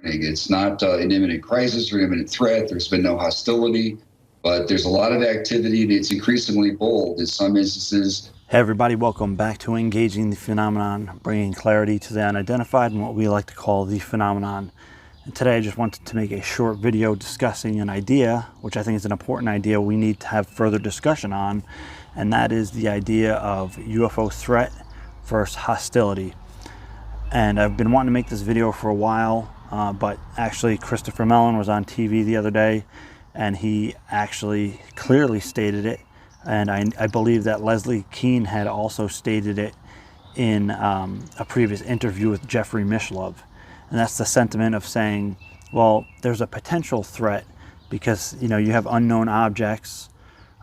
It's not an imminent crisis or imminent threat. There's been no hostility, but there's a lot of activity, and it's increasingly bold in some instances. Hey everybody, welcome back to Engaging the Phenomenon, bringing clarity to the unidentified and what we like to call the phenomenon. And today I just wanted to make a short video discussing an idea, which I think is an important idea we need to have further discussion on, and that is the idea of UFO threat versus hostility. And I've been wanting to make this video for a while, but actually Christopher Mellon was on TV the other day, and he actually clearly stated it. And I believe that Leslie Kean had also stated it in a previous interview with Jeffrey Mishlove. And that's the sentiment of saying, well, there's a potential threat because, you have unknown objects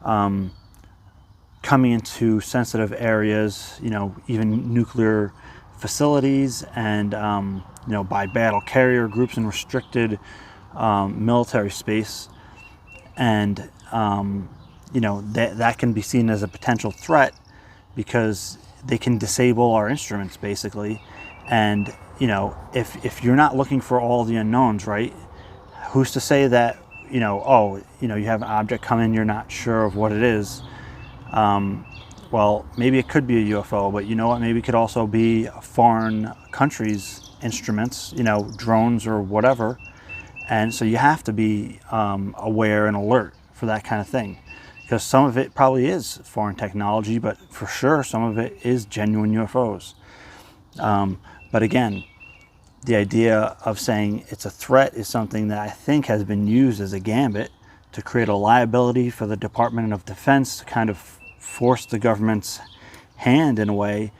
coming into sensitive areas, even nuclear facilities, and, by battle carrier groups in restricted military space. And, that can be seen as a potential threat because they can disable our instruments basically. And if you're not looking for all the unknowns, right, who's to say that you have an object come in, you're not sure of what it is. Well, maybe it could be a UFO, but you know what, maybe it could also be foreign countries' instruments, drones or whatever. And so you have to be aware and alert for that kind of thing, because some of it probably is foreign technology, but for sure some of it is genuine UFOs. But again, the idea of saying it's a threat is something that I think has been used as a gambit to create a liability for the Department of Defense, to kind of force the government's hand in a way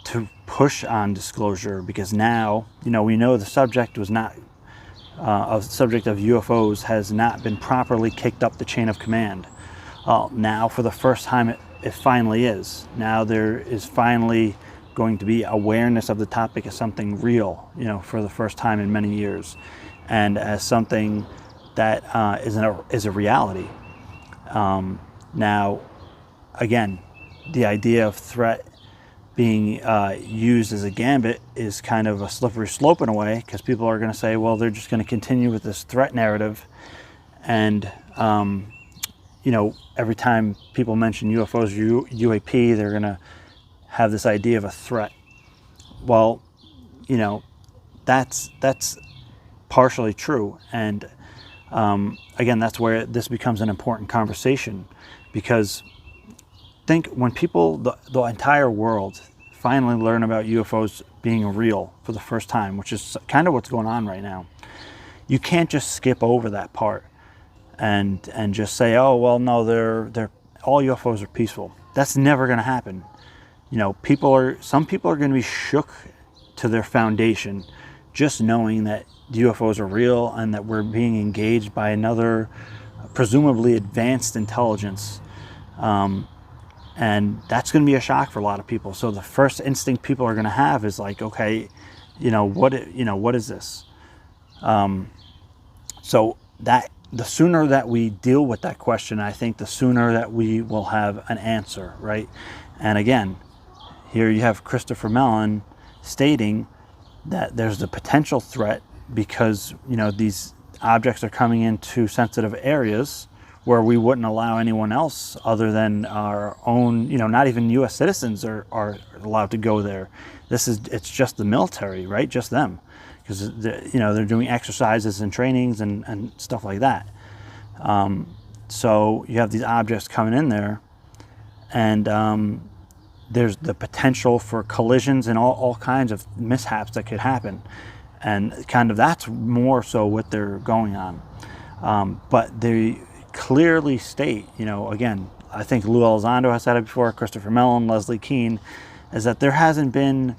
to push on disclosure, because now, we know the subject was not, a subject of UFOs has not been properly kicked up the chain of command. Now, for the first time, it finally is. Now there is finally going to be awareness of the topic as something real, for the first time in many years, and as something that is a reality. Now, again, the idea of threat being used as a gambit is kind of a slippery slope in a way, because people are going to say, well, they're just going to continue with this threat narrative, and every time people mention UFOs or UAP, they're going to have this idea of a threat. Well, that's partially true. And again, that's where this becomes an important conversation, because think when people, the entire world finally learn about UFOs being real for the first time, which is kind of what's going on right now, you can't just skip over that part and just say, oh, well, no, they're all UFOs are peaceful. That's never going to happen. Some people are going to be shook to their foundation just knowing that UFOs are real and that we're being engaged by another presumably advanced intelligence. And that's going to be a shock for a lot of people. So the first instinct people are going to have is like, okay, what is this? So that the sooner that we deal with that question, I think the sooner that we will have an answer, right? And again, here you have Christopher Mellon stating that there's the potential threat because, these objects are coming into sensitive areas where we wouldn't allow anyone else other than our own, not even U.S. citizens are allowed to go there. It's just the military, right? Just them. Because they're doing exercises and trainings and stuff like that. So you have these objects coming in there, and there's the potential for collisions and all kinds of mishaps that could happen, and kind of that's more so what they're going on. But they clearly state, again, I think Lou Elizondo has said it before, Christopher Mellon, Leslie Kean, is that there hasn't been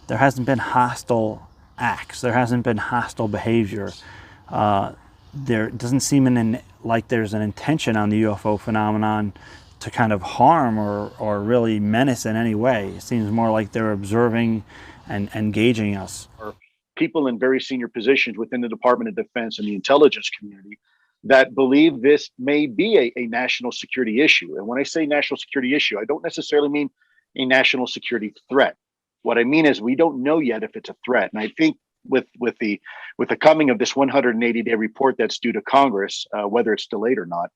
hostile acts. There hasn't been hostile behavior. There doesn't seem like there's an intention on the UFO phenomenon to kind of harm or really menace in any way. It seems more like they're observing and engaging us. People in very senior positions within the Department of Defense and the intelligence community that believe this may be a national security issue. And when I say national security issue, I don't necessarily mean a national security threat. What I mean is we don't know yet if it's a threat. And I think with the coming of this 180-day report that's due to Congress, whether it's delayed or not,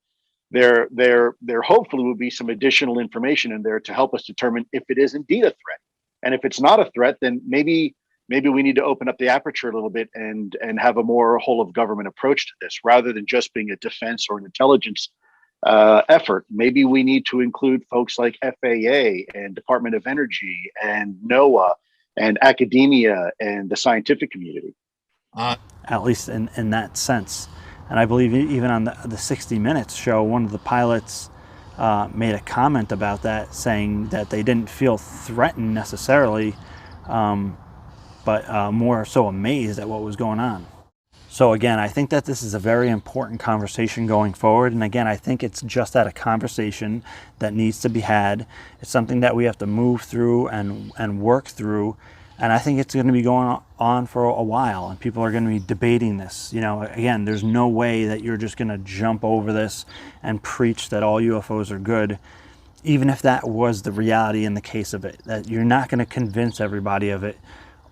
there hopefully will be some additional information in there to help us determine if it is indeed a threat. And if it's not a threat, then maybe we need to open up the aperture a little bit and have a more whole of government approach to this, rather than just being a defense or an intelligence effort. Maybe we need to include folks like FAA and Department of Energy and NOAA and academia and the scientific community. At least in that sense. And I believe even on the 60 Minutes show, one of the pilots made a comment about that, saying that they didn't feel threatened necessarily, but more so amazed at what was going on. So again, I think that this is a very important conversation going forward. And again, I think it's just that, a conversation that needs to be had. It's something that we have to move through and work through. And I think it's going to be going on for a while, and people are going to be debating this. Again, there's no way that you're just going to jump over this and preach that all UFOs are good, even if that was the reality in the case of it. That you're not going to convince everybody of it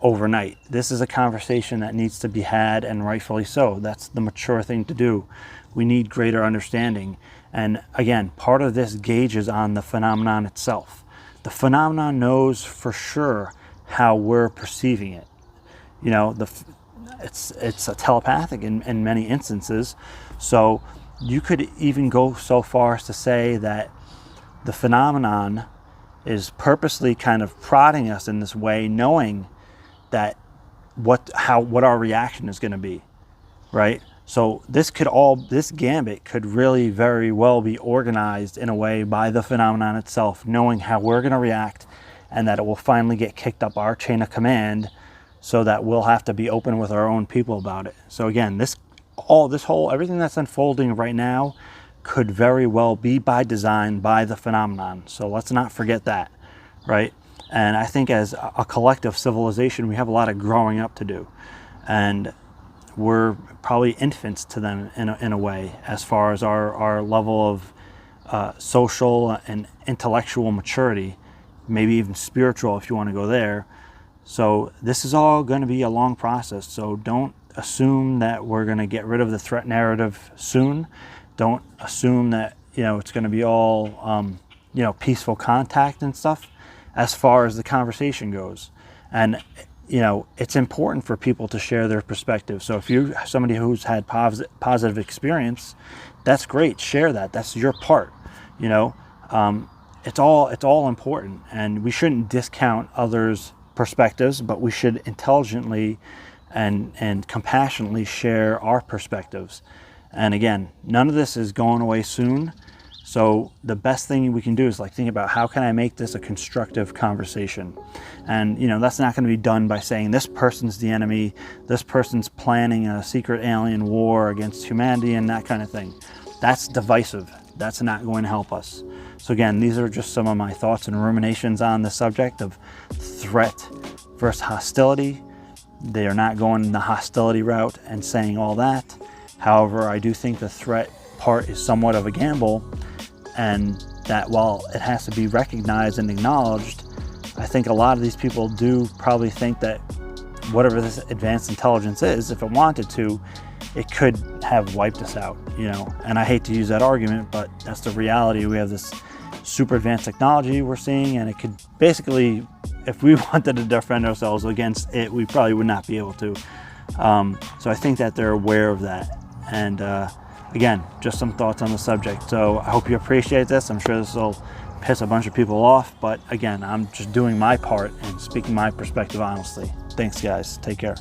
overnight. This is a conversation that needs to be had, and rightfully so. That's the mature thing to do. We need greater understanding. And again, part of this gauges on the phenomenon itself. The phenomenon knows for sure how we're perceiving it. It's a telepathic in many instances. So you could even go so far as to say that the phenomenon is purposely kind of prodding us in this way, knowing that what our reaction is going to be, right? So this gambit could really very well be organized in a way by the phenomenon itself, knowing how we're going to react, and that it will finally get kicked up our chain of command, so that we'll have to be open with our own people about it. So again, everything that's unfolding right now could very well be by design by the phenomenon. So let's not forget that, right? And I think as a collective civilization, we have a lot of growing up to do. And we're probably infants to them in a way, as far as our level of social and intellectual maturity, maybe even spiritual if you want to go there. So this is all going to be a long process. So don't assume that we're going to get rid of the threat narrative soon. Don't assume that it's going to be all peaceful contact and stuff as far as the conversation goes. And it's important for people to share their perspective. So if you're somebody who's had positive experience, that's great. Share that. That's your part. It's all important, and we shouldn't discount others' perspectives, but we should intelligently and compassionately share our perspectives. And again, none of this is going away soon. So the best thing we can do is think about, how can I make this a constructive conversation? And that's not going to be done by saying this person's the enemy, this person's planning a secret alien war against humanity and that kind of thing. That's divisive. That's not going to help us. So again, these are just some of my thoughts and ruminations on the subject of threat versus hostility. They are not going the hostility route and saying all that. However, I do think the threat part is somewhat of a gamble, and that while it has to be recognized and acknowledged, I think a lot of these people do probably think that whatever this advanced intelligence is, if it wanted to, it could have wiped us out, and I hate to use that argument, but that's the reality. We have this super advanced technology we're seeing, and it could basically, if we wanted to defend ourselves against it, we probably would not be able to. So I think that they're aware of that. And again, just some thoughts on the subject. So I hope you appreciate this. I'm sure this will piss a bunch of people off, but again, I'm just doing my part and speaking my perspective honestly. Thanks guys, take care.